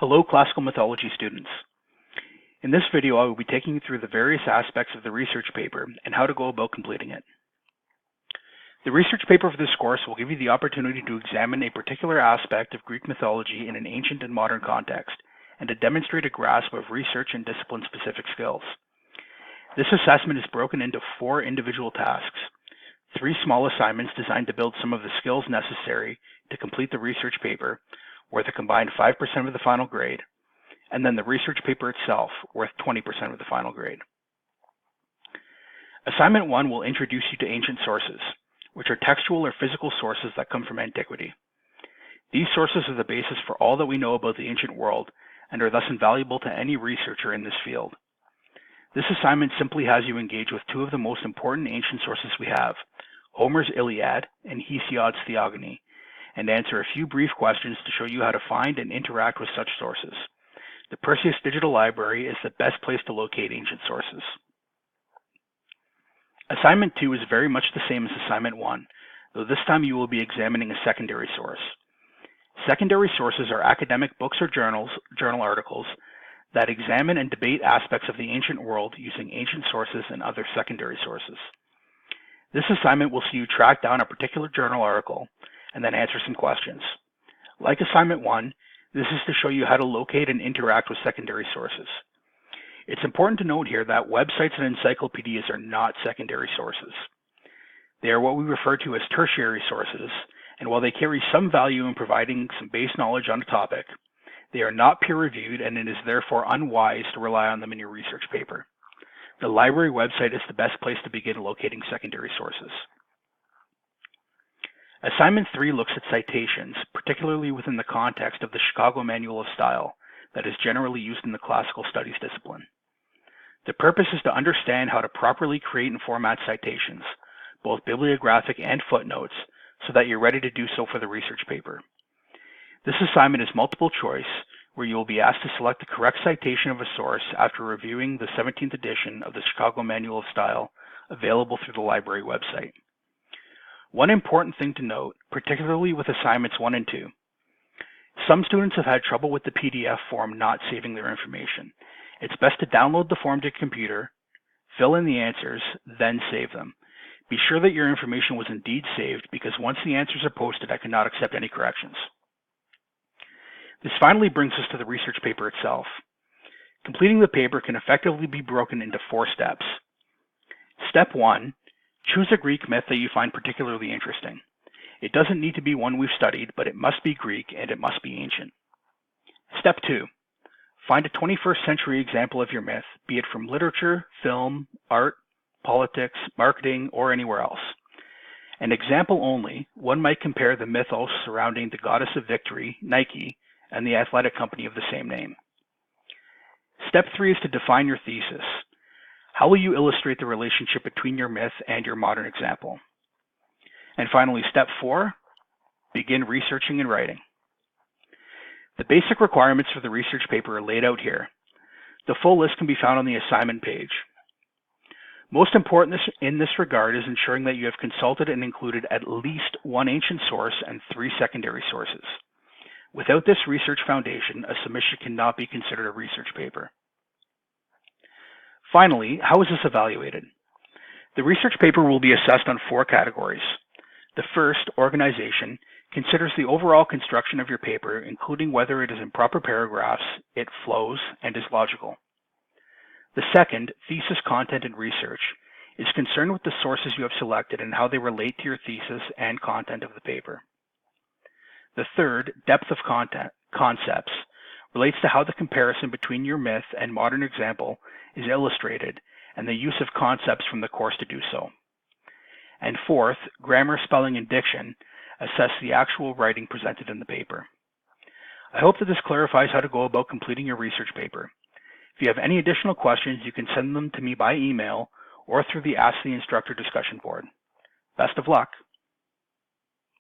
Hello, classical mythology students. In this video, I will be taking you through the various aspects of the research paper and how to go about completing it. The research paper for this course will give you the opportunity to examine a particular aspect of Greek mythology in an ancient and modern context, and to demonstrate a grasp of research and discipline-specific skills. This assessment is broken into 4 individual tasks, 3 small assignments designed to build some of the skills necessary to complete the research paper, worth a combined 5% of the final grade, and then the research paper itself, worth 20% of the final grade. Assignment 1 will introduce you to ancient sources, which are textual or physical sources that come from antiquity. These sources are the basis for all that we know about the ancient world and are thus invaluable to any researcher in this field. This assignment simply has you engage with 2 of the most important ancient sources we have, Homer's Iliad and Hesiod's Theogony, and answer a few brief questions to show you how to find and interact with such sources. The Perseus Digital Library is the best place to locate ancient sources. Assignment 2 is very much the same as Assignment 1, though this time you will be examining a secondary source. Secondary sources are academic books or journal articles that examine and debate aspects of the ancient world using ancient sources and other secondary sources. This assignment will see you track down a particular journal article and then answer some questions. Like Assignment 1, this is to show you how to locate and interact with secondary sources. It's important to note here that websites and encyclopedias are not secondary sources. They are what we refer to as tertiary sources, and while they carry some value in providing some base knowledge on a topic, they are not peer-reviewed, and it is therefore unwise to rely on them in your research paper. The library website is the best place to begin locating secondary sources. Assignment 3 looks at citations, particularly within the context of the Chicago Manual of Style that is generally used in the classical studies discipline. The purpose is to understand how to properly create and format citations, both bibliographic and footnotes, so that you're ready to do so for the research paper. This assignment is multiple choice, where you will be asked to select the correct citation of a source after reviewing the 17th edition of the Chicago Manual of Style available through the library website. One important thing to note, particularly with assignments 1 and 2, some students have had trouble with the PDF form not saving their information. It's best to download the form to your computer, fill in the answers, then save them. Be sure that your information was indeed saved, because once the answers are posted, I cannot accept any corrections. This finally brings us to the research paper itself. Completing the paper can effectively be broken into 4 steps. Step 1. Choose a Greek myth that you find particularly interesting. It doesn't need to be one we've studied, but it must be Greek and it must be ancient. Step 2. Find a 21st century example of your myth, be it from literature, film, art, politics, marketing, or anywhere else. An example only, one might compare the mythos surrounding the goddess of victory, Nike, and the athletic company of the same name. Step 3 is to define your thesis. How will you illustrate the relationship between your myth and your modern example? And finally, step 4, begin researching and writing. The basic requirements for the research paper are laid out here. The full list can be found on the assignment page. Most important in this regard is ensuring that you have consulted and included at least 1 ancient source and 3 secondary sources. Without this research foundation, a submission cannot be considered a research paper. Finally, how is this evaluated? The research paper will be assessed on 4 categories. The first, organization, considers the overall construction of your paper, including whether it is in proper paragraphs, it flows, and is logical. The second, thesis content and research, is concerned with the sources you have selected and how they relate to your thesis and content of the paper. The third, depth of concepts, relates to how the comparison between your myth and modern example is illustrated and the use of concepts from the course to do so. And fourth, grammar, spelling, and diction, assess the actual writing presented in the paper. I hope that this clarifies how to go about completing your research paper. If you have any additional questions, you can send them to me by email or through the Ask the Instructor discussion board. Best of luck.